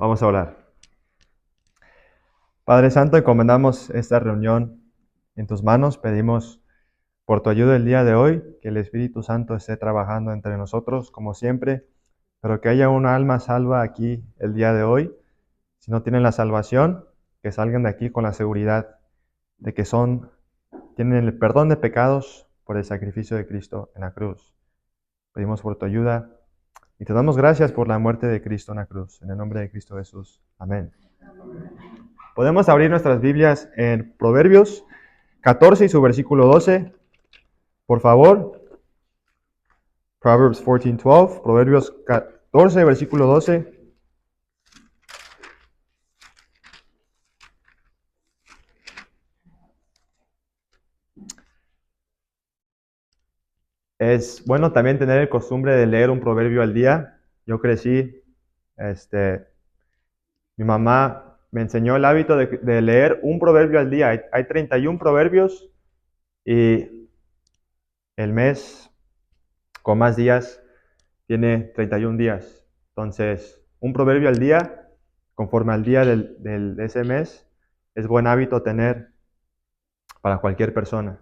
Vamos a orar. Padre Santo, encomendamos esta reunión en tus manos. Pedimos por tu ayuda el día de hoy, que el Espíritu Santo esté trabajando entre nosotros como siempre, pero que haya una alma salva aquí el día de hoy. Si no tienen la salvación, que salgan de aquí con la seguridad de que tienen el perdón de pecados por el sacrificio de Cristo en la cruz. Pedimos por tu ayuda y te damos gracias por la muerte de Cristo en la cruz. En el nombre de Cristo Jesús. Amén. Podemos abrir nuestras Biblias en Proverbios 14 y su versículo 12. Por favor. Proverbs 14:12. Proverbios 14, versículo 12. Es bueno también tener el costumbre de leer un proverbio al día. Yo crecí, mi mamá me enseñó el hábito de leer un proverbio al día. Hay 31 proverbios y el mes con más días tiene 31 días. Entonces, un proverbio al día, conforme al día de ese mes, es buen hábito tener para cualquier persona.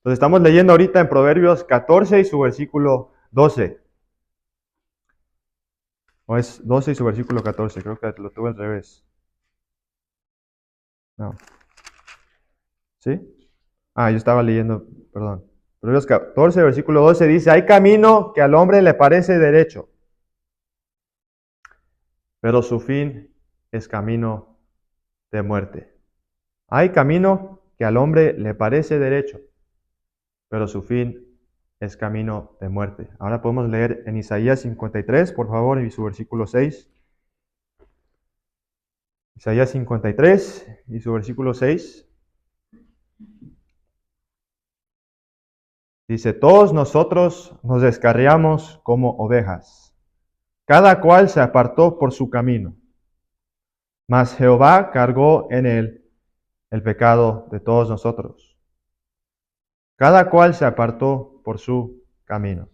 Entonces, estamos leyendo ahorita en Proverbios 14 y su versículo 12. O es 12 y su versículo 14, creo que lo tuve al revés. No. ¿Sí? Yo estaba leyendo, perdón. Proverbios 14, versículo 12 dice, hay camino que al hombre le parece derecho, pero su fin es camino de muerte. Hay camino que al hombre le parece derecho, pero su fin es camino de muerte. Ahora podemos leer en Isaías 53, por favor, y su versículo 6. Isaías 53 y su versículo 6. Dice, todos nosotros nos descarriamos como ovejas, cada cual se apartó por su camino, mas Jehová cargó en él el pecado de todos nosotros. Cada cual se apartó por su camino.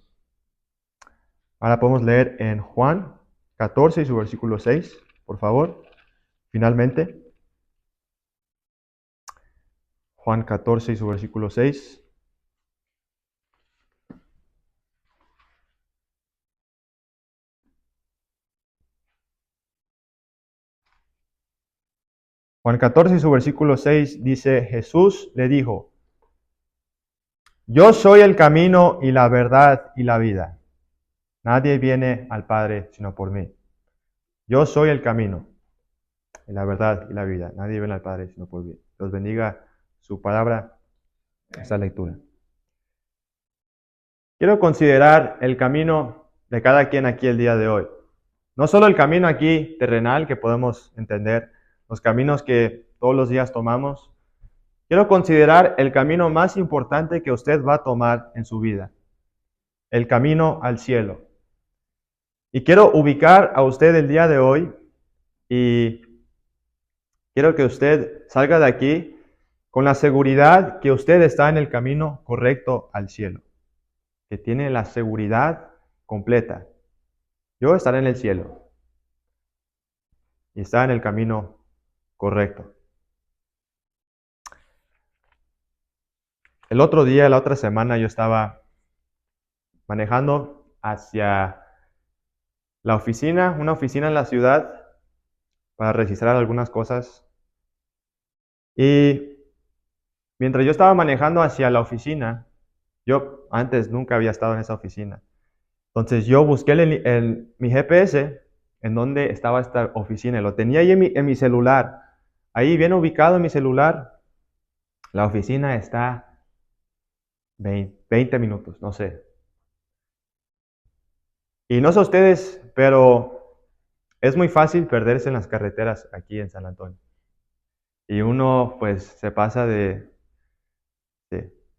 Ahora podemos leer en Juan 14 y su versículo 6, por favor. Finalmente, Juan 14 y su versículo 6. Juan 14 y su versículo 6 dice, Jesús le dijo, yo soy el camino y la verdad y la vida. Nadie viene al Padre sino por mí. Yo soy el camino y la verdad y la vida. Nadie viene al Padre sino por mí. Dios bendiga su palabra, esta lectura. Quiero considerar el camino de cada quien aquí el día de hoy. No solo el camino aquí terrenal que podemos entender, los caminos que todos los días tomamos. Quiero considerar el camino más importante que usted va a tomar en su vida. El camino al cielo. Y quiero ubicar a usted el día de hoy y quiero que usted salga de aquí con la seguridad que usted está en el camino correcto al cielo. Que tiene la seguridad completa. Yo estaré en el cielo. Y está en el camino correcto. El otro día, la otra semana, yo estaba manejando hacia la oficina, una oficina en la ciudad, para registrar algunas cosas. Y mientras yo estaba manejando hacia la oficina, yo antes nunca había estado en esa oficina. Entonces yo busqué mi GPS en donde estaba esta oficina. Lo tenía ahí en mi celular. Ahí bien ubicado en mi celular. La oficina está 20 minutos, no sé. Y no sé ustedes, pero es muy fácil perderse en las carreteras aquí en San Antonio. Y uno pues se pasa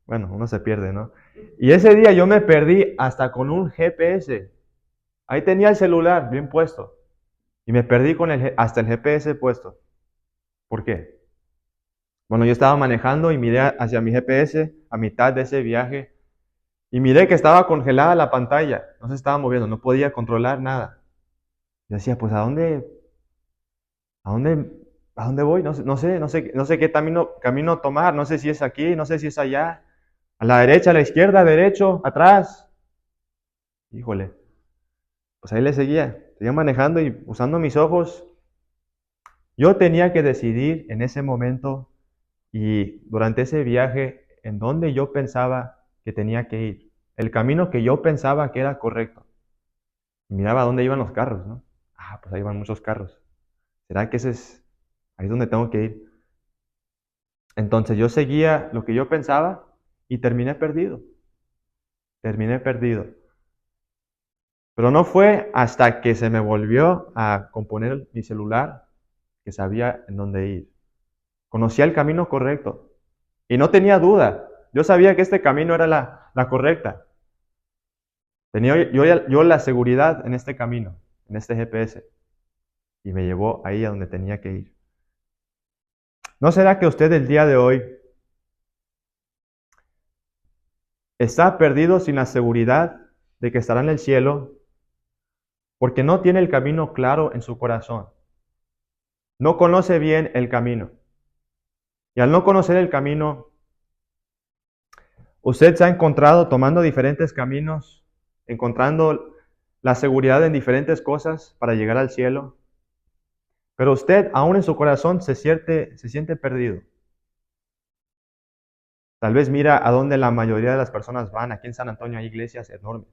uno se pierde, ¿no? Y ese día yo me perdí hasta con un GPS. Ahí tenía el celular bien puesto. Y me perdí hasta el GPS puesto. ¿Por qué? Bueno, yo estaba manejando y miré hacia mi GPS a mitad de ese viaje. Y miré que estaba congelada la pantalla. No se estaba moviendo, no podía controlar nada. Yo decía, pues ¿a dónde ¿A dónde, a dónde voy? No sé qué camino tomar, no sé si es aquí, no sé si es allá, a la derecha, a la izquierda, derecho, atrás. Híjole, pues ahí le seguía manejando y usando mis ojos. Yo tenía que decidir en ese momento y durante ese viaje en dónde yo pensaba que tenía que ir, el camino que yo pensaba que era correcto. Miraba dónde iban los carros, ¿no? Ah, pues ahí van muchos carros. ¿Será que ahí es donde tengo que ir? Entonces yo seguía lo que yo pensaba y terminé perdido. Terminé perdido. Pero no fue hasta que se me volvió a componer mi celular que sabía en dónde ir. Conocía el camino correcto y no tenía duda. Yo sabía que este camino era la correcta. Tenía yo la seguridad en este camino, en este GPS, y me llevó ahí a donde tenía que ir. ¿No será que usted el día de hoy está perdido sin la seguridad de que estará en el cielo porque no tiene el camino claro en su corazón? No conoce bien el camino. Y al no conocer el camino, usted se ha encontrado tomando diferentes caminos, encontrando la seguridad en diferentes cosas para llegar al cielo. Pero usted, aún en su corazón, se siente perdido. Tal vez mira a dónde la mayoría de las personas van. Aquí en San Antonio hay iglesias enormes.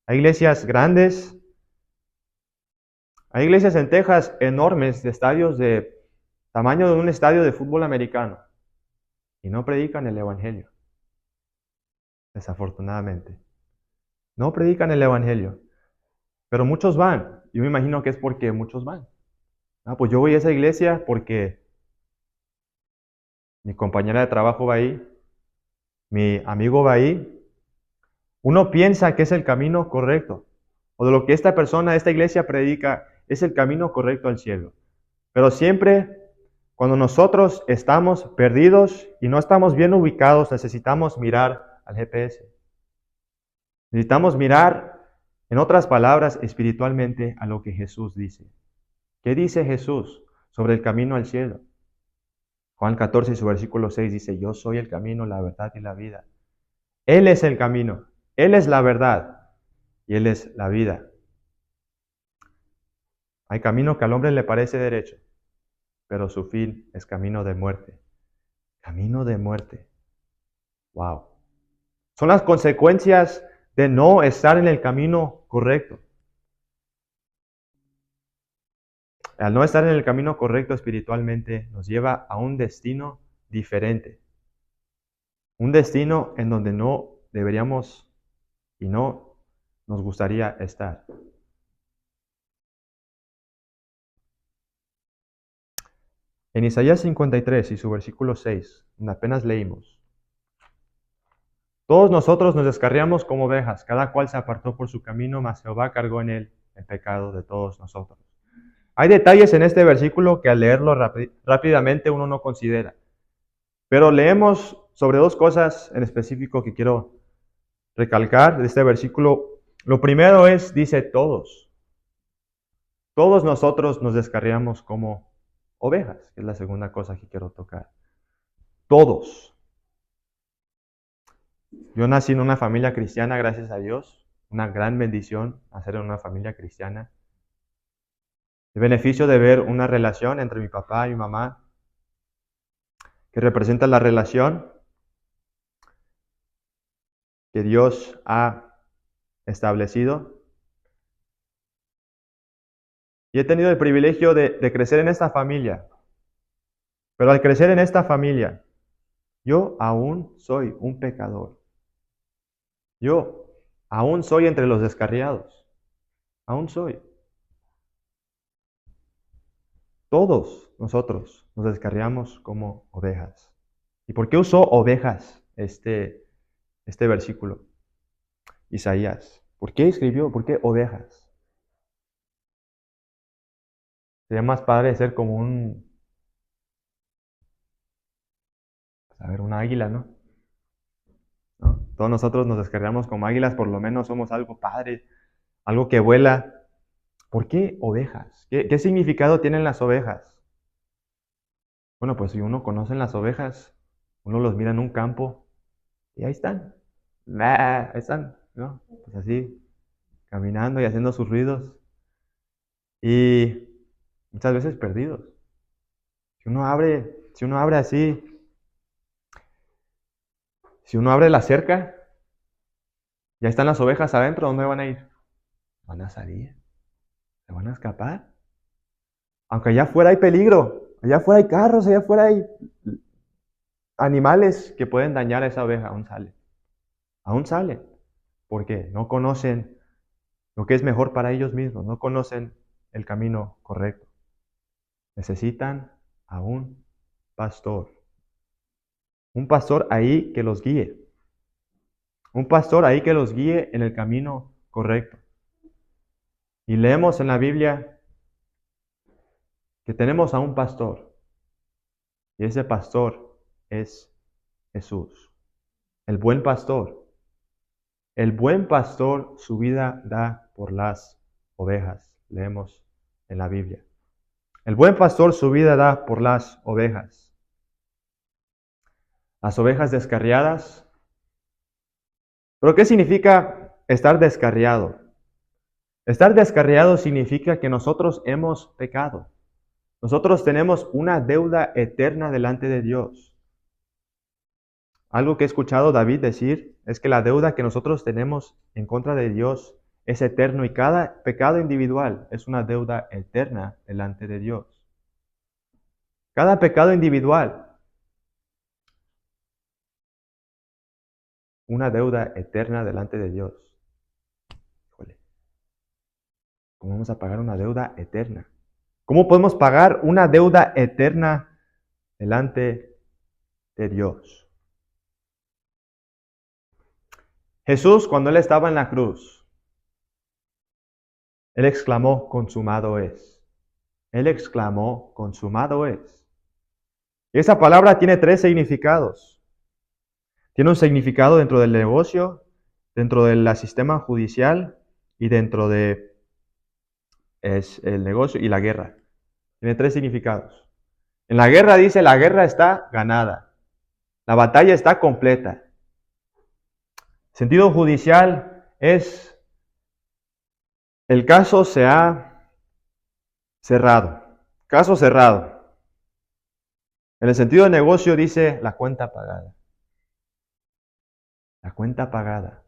Hay iglesias grandes. Hay iglesias en Texas enormes de estadios de tamaño de un estadio de fútbol americano. Y no predican el evangelio, desafortunadamente. No predican el evangelio. Pero muchos van. Yo me imagino que es porque muchos van. Ah, pues yo voy a esa iglesia porque mi compañera de trabajo va ahí, mi amigo va ahí. Uno piensa que es el camino correcto, o de lo que esta persona, esta iglesia predica, es el camino correcto al cielo. Pero siempre, cuando nosotros estamos perdidos y no estamos bien ubicados, necesitamos mirar al GPS. Necesitamos mirar, en otras palabras, espiritualmente a lo que Jesús dice. ¿Qué dice Jesús sobre el camino al cielo? Juan 14, su versículo 6 dice, yo soy el camino, la verdad y la vida. Él es el camino, Él es la verdad y Él es la vida. Hay camino que al hombre le parece derecho, pero su fin es camino de muerte. Camino de muerte. Wow. Son las consecuencias de no estar en el camino correcto. Al no estar en el camino correcto espiritualmente, nos lleva a un destino diferente. Un destino en donde no deberíamos y no nos gustaría estar. En Isaías 53 y su versículo 6, donde apenas leímos, todos nosotros nos descarriamos como ovejas, cada cual se apartó por su camino, mas Jehová cargó en él el pecado de todos nosotros. Hay detalles en este versículo que al leerlo rápidamente uno no considera, pero leemos sobre dos cosas en específico que quiero recalcar de este versículo. Lo primero dice todos. Todos nosotros nos descarriamos como ovejas, que es la segunda cosa que quiero tocar. Todos. Yo nací en una familia cristiana, gracias a Dios. Una gran bendición nacer en una familia cristiana. El beneficio de ver una relación entre mi papá y mi mamá, que representa la relación que Dios ha establecido. Y he tenido el privilegio de crecer en esta familia. Pero al crecer en esta familia, yo aún soy un pecador. Yo aún soy entre los descarriados. Aún soy. Todos nosotros nos descarriamos como ovejas. ¿Y por qué usó ovejas este versículo? Isaías. ¿Por qué escribió? ¿Por qué ovejas? Sería más padre ser como un águila, ¿no? ¿No? Todos nosotros nos descarriamos como águilas, por lo menos somos algo padre, algo que vuela. ¿Por qué ovejas? ¿Qué significado tienen las ovejas? Bueno, pues si uno conoce las ovejas, uno los mira en un campo y ahí están. Ahí están, ¿no? Pues así, caminando y haciendo sus ruidos. Y muchas veces perdidos. Si uno abre así, si uno abre la cerca, ya están las ovejas adentro, ¿dónde van a ir? Van a salir, se van a escapar. Aunque allá afuera hay peligro, allá afuera hay carros, allá afuera hay animales que pueden dañar a esa oveja, aún salen. Aún salen, porque no conocen lo que es mejor para ellos mismos, no conocen el camino correcto. Necesitan a un pastor ahí que los guíe, un pastor ahí que los guíe en el camino correcto. Y leemos en la Biblia que tenemos a un pastor, y ese pastor es Jesús, el buen pastor. El buen pastor su vida da por las ovejas, leemos en la Biblia. El buen pastor su vida da por las ovejas. Las ovejas descarriadas. ¿Pero qué significa estar descarriado? Estar descarriado significa que nosotros hemos pecado. Nosotros tenemos una deuda eterna delante de Dios. Algo que he escuchado David decir es que la deuda que nosotros tenemos en contra de Dios es eterno y cada pecado individual es una deuda eterna delante de Dios. Cada pecado individual, una deuda eterna delante de Dios. Híjole, ¿cómo vamos a pagar una deuda eterna? ¿Cómo podemos pagar una deuda eterna delante de Dios? Jesús, cuando Él estaba en la cruz, Él exclamó, consumado es. Él exclamó, consumado es. Y esa palabra tiene 3 significados. Tiene un significado dentro del negocio, dentro del sistema judicial y dentro de el negocio y la guerra. Tiene 3 significados. En la guerra dice, la guerra está ganada. La batalla está completa. Sentido judicial es, el caso se ha cerrado. Caso cerrado. En el sentido de negocio dice, la cuenta pagada. La cuenta pagada.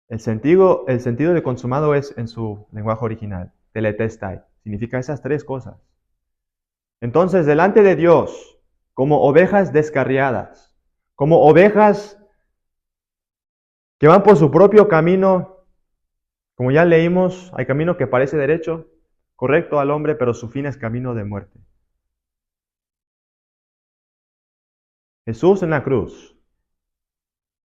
El sentido de consumado es en su lenguaje original, teletestai. Significa esas 3 cosas. Entonces, delante de Dios, como ovejas descarriadas, como ovejas que van por su propio camino, como ya leímos, hay camino que parece derecho, correcto al hombre, pero su fin es camino de muerte. Jesús en la cruz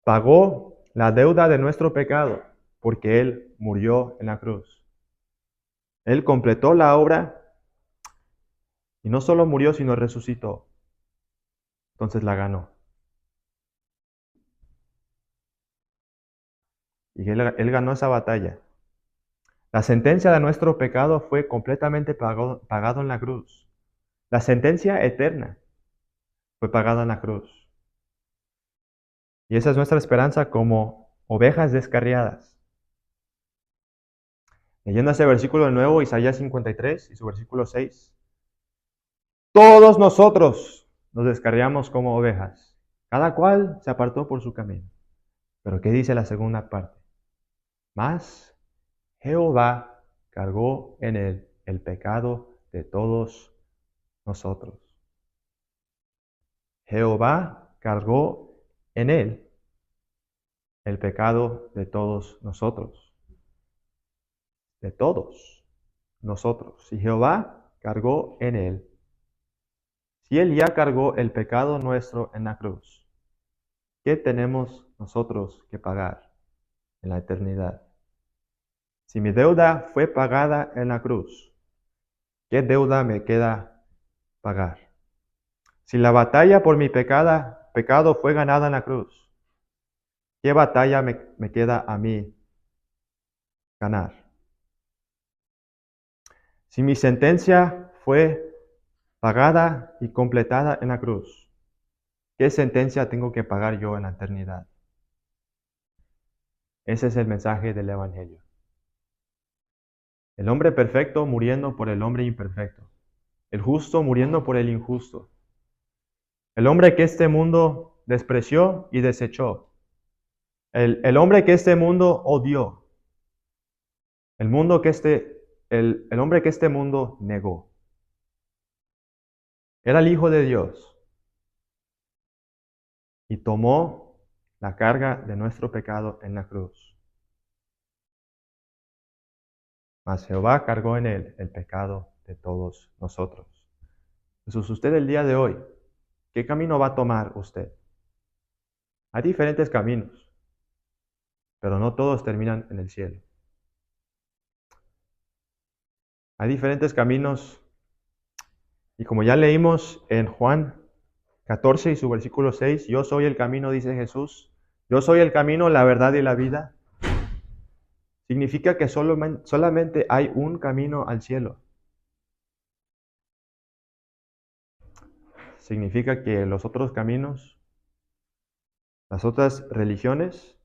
pagó la deuda de nuestro pecado porque Él murió en la cruz. Él completó la obra y no solo murió, sino resucitó. Entonces la ganó. Y él ganó esa batalla. La sentencia de nuestro pecado fue completamente pagado en la cruz. La sentencia eterna fue pagada en la cruz. Y esa es nuestra esperanza como ovejas descarriadas. Leyendo ese versículo de nuevo, Isaías 53 y su versículo 6. Todos nosotros nos descarriamos como ovejas. Cada cual se apartó por su camino. Pero ¿qué dice la segunda parte? Mas Jehová cargó en él el pecado de todos nosotros. Jehová cargó en él el pecado de todos nosotros. De todos nosotros. Si Jehová cargó en él, si él ya cargó el pecado nuestro en la cruz, ¿qué tenemos nosotros que pagar en la eternidad? Si mi deuda fue pagada en la cruz, ¿qué deuda me queda pagar? Si la batalla por mi pecado fue ganada en la cruz, ¿qué batalla me queda a mí ganar. Si mi sentencia fue pagada y completada en la cruz, ¿qué sentencia tengo que pagar yo en la eternidad? Ese es el mensaje del Evangelio. El hombre perfecto muriendo por el hombre imperfecto. El justo muriendo por el injusto. El hombre que este mundo despreció y desechó. El hombre que este mundo odió. El hombre que este mundo negó. Era el Hijo de Dios y tomó la carga de nuestro pecado en la cruz. Mas Jehová cargó en él el pecado de todos nosotros. Jesús, usted el día de hoy, ¿qué camino va a tomar usted? Hay diferentes caminos, pero no todos terminan en el cielo. Hay diferentes caminos y como ya leímos en Juan 14 y su versículo 6, yo soy el camino, dice Jesús. Yo soy el camino, la verdad y la vida. Significa que solamente hay un camino al cielo. Significa que los otros caminos, las otras religiones,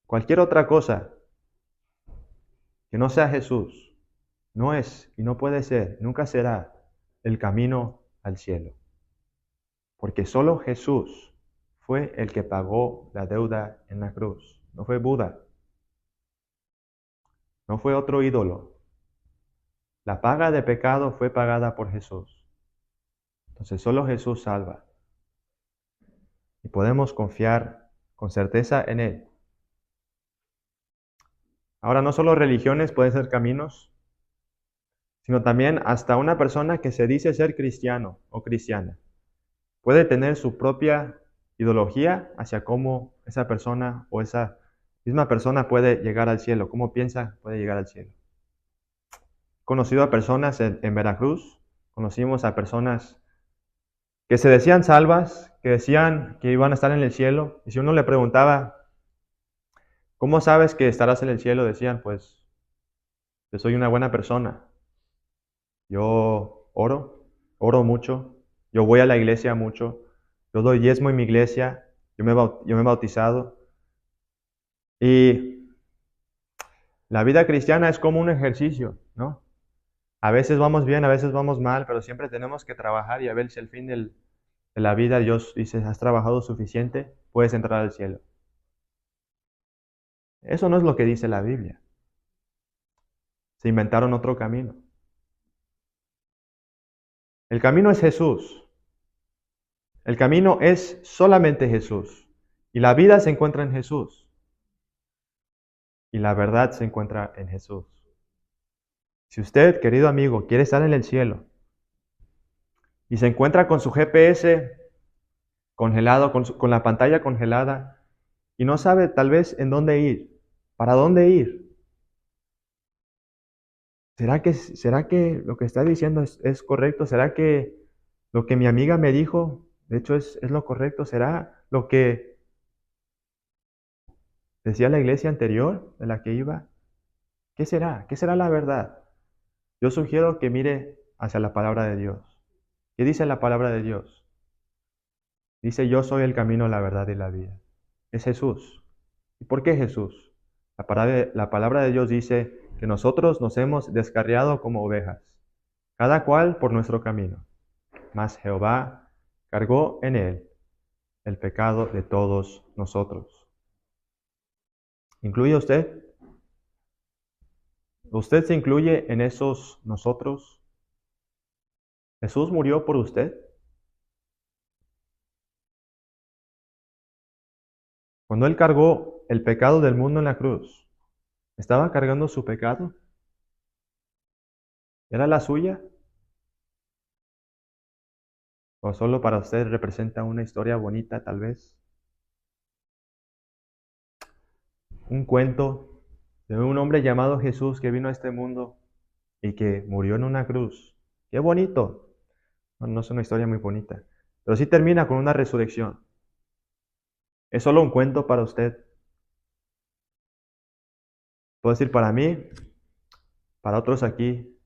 cualquier otra cosa que no sea Jesús, no es y no puede ser, nunca será el camino al cielo. Porque solo Jesús fue el que pagó la deuda en la cruz. No fue Buda, no fue otro ídolo. La paga de pecado fue pagada por Jesús. Entonces solo Jesús salva. Y podemos confiar con certeza en Él. Ahora, no solo religiones pueden ser caminos, sino también hasta una persona que se dice ser cristiano o cristiana puede tener su propia ideología hacia cómo esa persona o esa misma persona puede llegar al cielo, cómo piensa puede llegar al cielo. He conocido a personas en Veracruz, conocimos a personas que se decían salvas, que decían que iban a estar en el cielo, y si uno le preguntaba, ¿cómo sabes que estarás en el cielo? Decían, pues, yo soy una buena persona, yo oro mucho, yo voy a la iglesia mucho, yo doy diezmo en mi iglesia, yo me he bautizado. Y la vida cristiana es como un ejercicio, ¿no? A veces vamos bien, a veces vamos mal, pero siempre tenemos que trabajar y a ver si al fin de la vida Dios dice, has trabajado suficiente, puedes entrar al cielo. Eso no es lo que dice la Biblia. Se inventaron otro camino. El camino es Jesús. El camino es solamente Jesús. Y la vida se encuentra en Jesús. Y la verdad se encuentra en Jesús. Si usted, querido amigo, quiere estar en el cielo y se encuentra con su GPS congelado, con la pantalla congelada y no sabe tal vez en dónde ir, para dónde ir, ¿será que lo que está diciendo es correcto? ¿Será que lo que mi amiga me dijo, de hecho, es lo correcto? ¿Será lo que decía la iglesia anterior de la que iba? ¿Qué será? ¿Qué será la verdad? Yo sugiero que mire hacia la palabra de Dios. ¿Qué dice la palabra de Dios? Dice, yo soy el camino, la verdad y la vida. Es Jesús. ¿Y por qué Jesús? La palabra de Dios dice que nosotros nos hemos descarriado como ovejas, cada cual por nuestro camino. Mas Jehová cargó en él el pecado de todos nosotros. ¿Incluye usted? ¿Usted se incluye en esos nosotros? ¿Jesús murió por usted? Cuando Él cargó el pecado del mundo en la cruz, ¿estaba cargando su pecado? ¿Era la suya? ¿O solo para usted representa una historia bonita tal vez? Un cuento de un hombre llamado Jesús que vino a este mundo y que murió en una cruz. ¡Qué bonito! No, no es una historia muy bonita, pero sí termina con una resurrección. ¿Es solo un cuento para usted? puedo decir para mí, para otros aquí,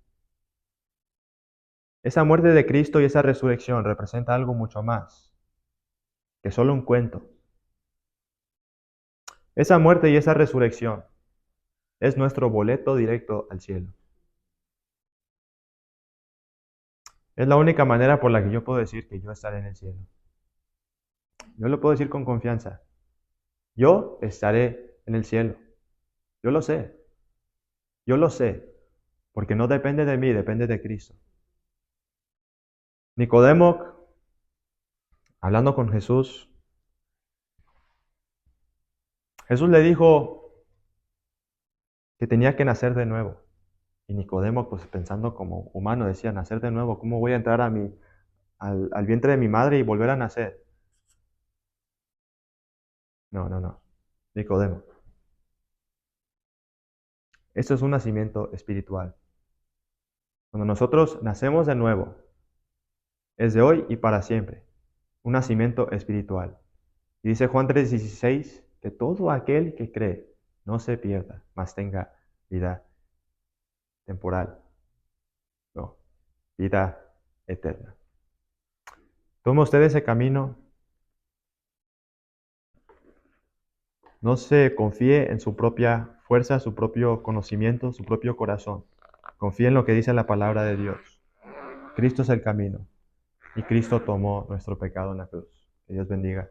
esa muerte de Cristo y esa resurrección representa algo mucho más que solo un cuento. Esa muerte y esa resurrección es nuestro boleto directo al cielo. Es la única manera por la que yo puedo decir que yo estaré en el cielo. Yo lo puedo decir con confianza. Yo estaré en el cielo. Yo lo sé. Yo lo sé. Porque no depende de mí, depende de Cristo. Nicodemo, hablando con Jesús, Jesús le dijo que tenía que nacer de nuevo. Y Nicodemo, pues pensando como humano, decía, nacer de nuevo, ¿cómo voy a entrar al vientre de mi madre y volver a nacer? No, no, no. Nicodemo, esto es un nacimiento espiritual. Cuando nosotros nacemos de nuevo, es de hoy y para siempre, un nacimiento espiritual. Y dice Juan 3:16 que todo aquel que cree no se pierda, mas tenga vida temporal, no, vida eterna. Toma usted ese camino, no se confíe en su propia fuerza, su propio conocimiento, su propio corazón. Confíe en lo que dice la palabra de Dios. Cristo es el camino y Cristo tomó nuestro pecado en la cruz. Que Dios bendiga.